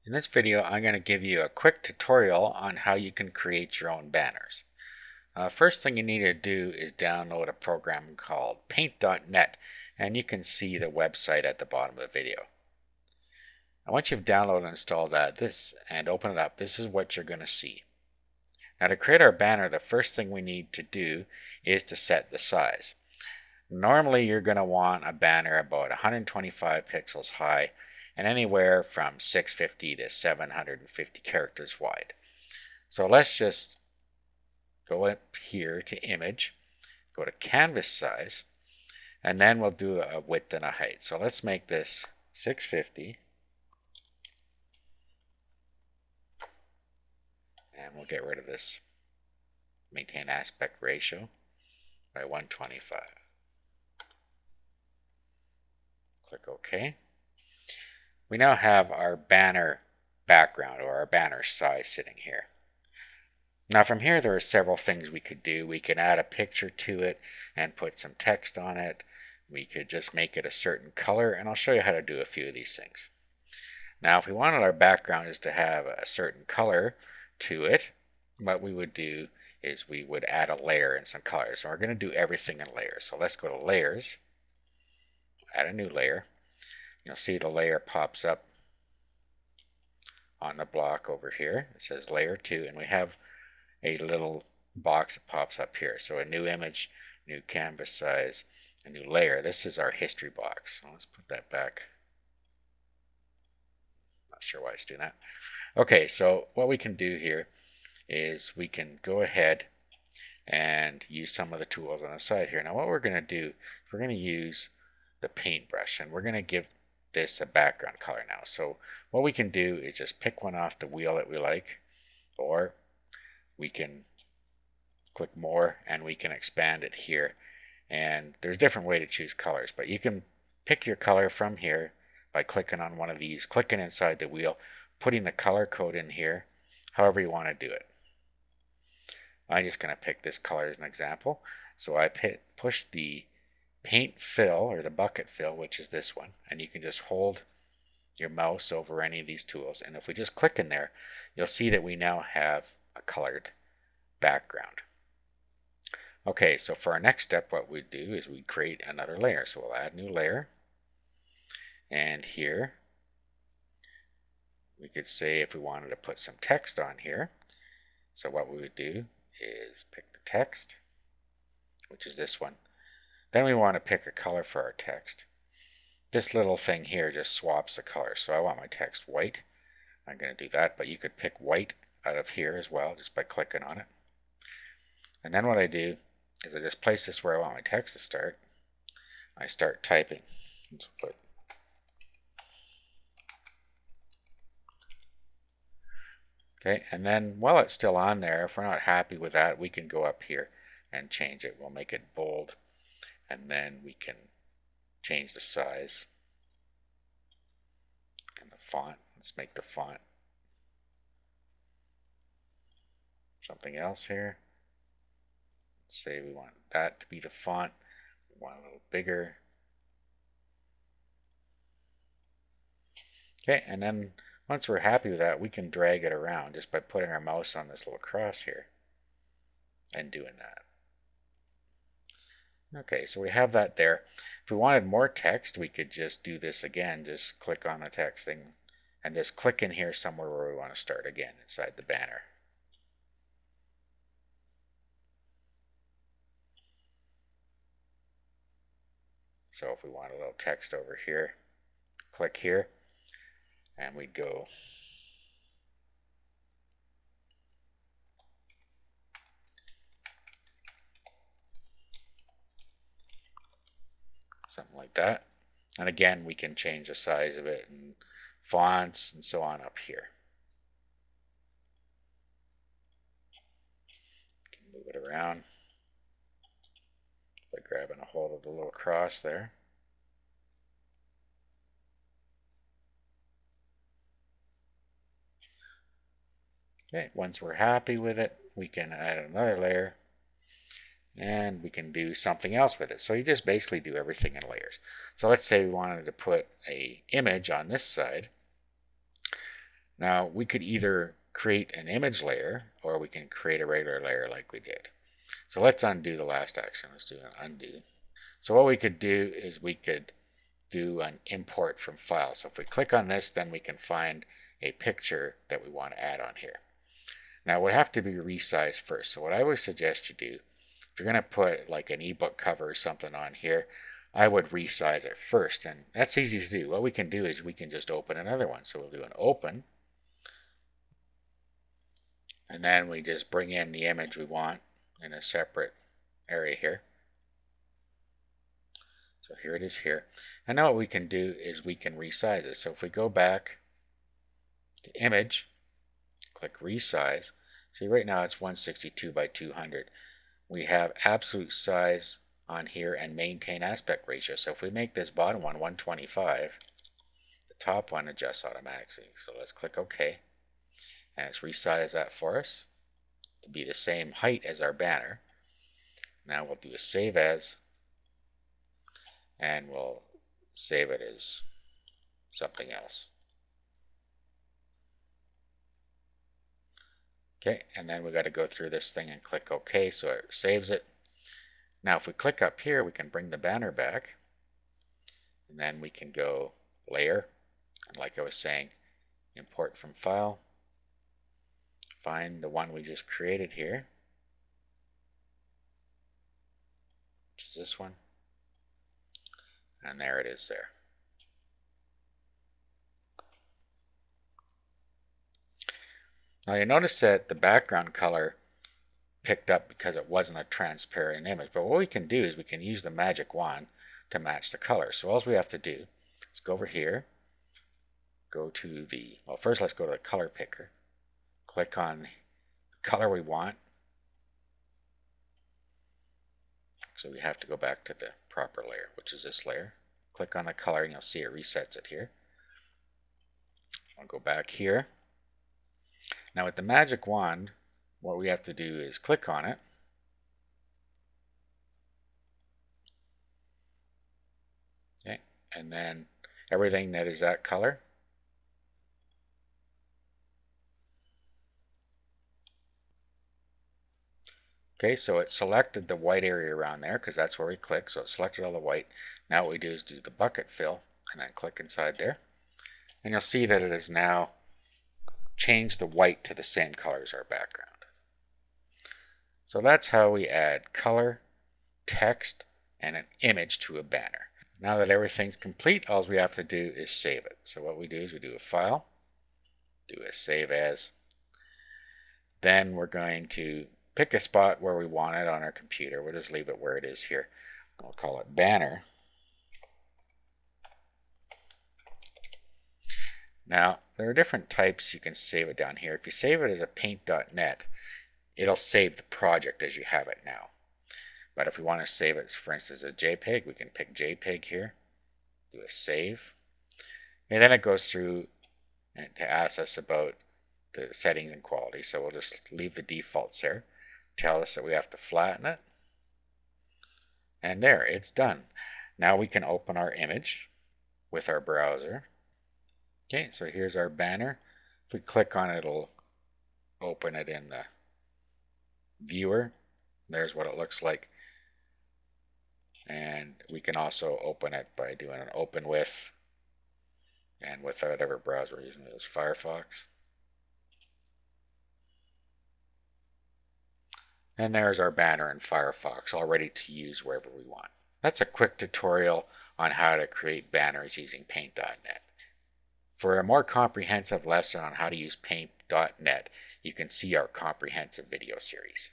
In this video, I'm going to give you a quick tutorial on how you can create your own banners. First thing you need to do is download a program called Paint.net, and you can see the website at the bottom of the video. And once you've downloaded and installed that, and open it up, this is what you're going to see. Now to create our banner, the first thing we need to do is to set the size. Normally you're going to want a banner about 125 pixels high and anywhere from 650 to 750 characters wide. So let's just go up here to image, go to canvas size, and then we'll do a width and a height. So let's make this 650, and we'll get rid of this maintain aspect ratio by 125. Click OK. We now have our banner background or our banner size sitting here. Now from here there are several things we could do. We can add a picture to it and put some text on it. We could just make it a certain color, and I'll show you how to do a few of these things. Now if we wanted our background is to have a certain color to it, what we would do is we would add a layer and some colors. So we're going to do everything in layers. So let's go to layers, add a new layer. You'll see the layer pops up on the block over here. It says layer 2, and we have a little box that pops up here. So a new image, new canvas size, a new layer. This is our history box. So let's put that back. Not sure why it's doing that. Okay, so what we can do here is we can go ahead and use some of the tools on the side here. Now what we're going to do, we're going to use the paintbrush, and we're going to give this a background color now. So what we can do is just pick one off the wheel that we like, or we can click more and we can expand it here. And there's different way to choose colors, but you can pick your color from here by clicking on one of these, clicking inside the wheel, putting the color code in here, however you want to do it. I'm just going to pick this color as an example. So I push the paint fill or the bucket fill, which is this one, and you can just hold your mouse over any of these tools, and if we just click in there, you'll see that we now have a colored background. Okay, so for our next step, what we do is we create another layer. So we'll add new layer, and here we could say if we wanted to put some text on here. So what we would do is pick the text, which is this one. Then we want to pick a color for our text. This little thing here just swaps the color. So I want my text white. I'm going to do that, but you could pick white out of here as well just by clicking on it. And then what I do is I just place this where I want my text to start. I start typing. Let's put okay, and then while it's still on there, if we're not happy with that, we can go up here and change it. We'll make it bold, and then we can change the size and the font. Let's make the font something else here. Let's say we want that to be the font. We want a little bigger. Okay, and then once we're happy with that, we can drag it around just by putting our mouse on this little cross here and doing that. Okay, so we have that there. If we wanted more text, we could just do this again. Just click on the text thing and just click in here somewhere where we want to start again inside the banner. So if we want a little text over here, click here, and we'd go something like that. And again, we can change the size of it and fonts and so on up here. We can move it around by grabbing a hold of the little cross there. Okay, once we're happy with it, we can add another layer and we can do something else with it. So you just basically do everything in layers. So let's say we wanted to put an image on this side. Now we could either create an image layer or we can create a regular layer like we did. So let's undo the last action. Let's do an undo. So what we could do is we could do an import from file. So if we click on this, then we can find a picture that we want to add on here. Now it would have to be resized first. So what I would suggest you do, if you're going to put like an ebook cover or something on here, I would resize it first. And that's easy to do. What we can do is we can just open another one. So we'll do an open. And then we just bring in the image we want in a separate area here. So here it is here. And now what we can do is we can resize it. So if we go back to image, click resize, see right now it's 162 by 200. We have absolute size on here and maintain aspect ratio. So if we make this bottom one 125, the top one adjusts automatically. So let's click OK. And it's resized that for us to be the same height as our banner. Now we'll do a save as, and we'll save it as something else. Okay, and then we got to go through this thing and click OK, so it saves it. Now if we click up here, we can bring the banner back, and then we can go layer, and like I was saying, import from file, find the one we just created here, which is this one, and there it is there. Now you notice that the background color picked up because it wasn't a transparent image, but what we can do is we can use the magic wand to match the color. So all we have to do is go over here, go to the, well first let's go to the color picker, click on the color we want. So we have to go back to the proper layer, which is this layer. Click on the color and you'll see it resets it here. I'll go back here. Now with the magic wand, what we have to do is click on it. Okay, and then everything that is that color. Okay, so it selected the white area around there because that's where we click. So it selected all the white. Now what we do is do the bucket fill and then click inside there. And you'll see that it has now changed the white to the same color as our background. So that's how we add color, text, and an image to a banner. Now that everything's complete, all we have to do is save it. So what we do is we do a file, do a save as. Then we're going to pick a spot where we want it on our computer. We'll just leave it where it is here. We'll call it banner. Now, there are different types you can save it down here. If you save it as a paint.net, it'll save the project as you have it now. But if we want to save it, for instance, as a JPEG, we can pick JPEG here, do a save, and then it goes through and to ask us about the settings and quality. So we'll just leave the defaults there, tell us that we have to flatten it, and there, it's done. Now we can open our image with our browser. Okay, so here's our banner. If we click on it, it'll open it in the viewer. There's what it looks like. And we can also open it by doing an open with, and with whatever browser we're using, it is Firefox. And there's our banner in Firefox, all ready to use wherever we want. That's a quick tutorial on how to create banners using Paint.net. For a more comprehensive lesson on how to use Paint.net, you can see our comprehensive video series.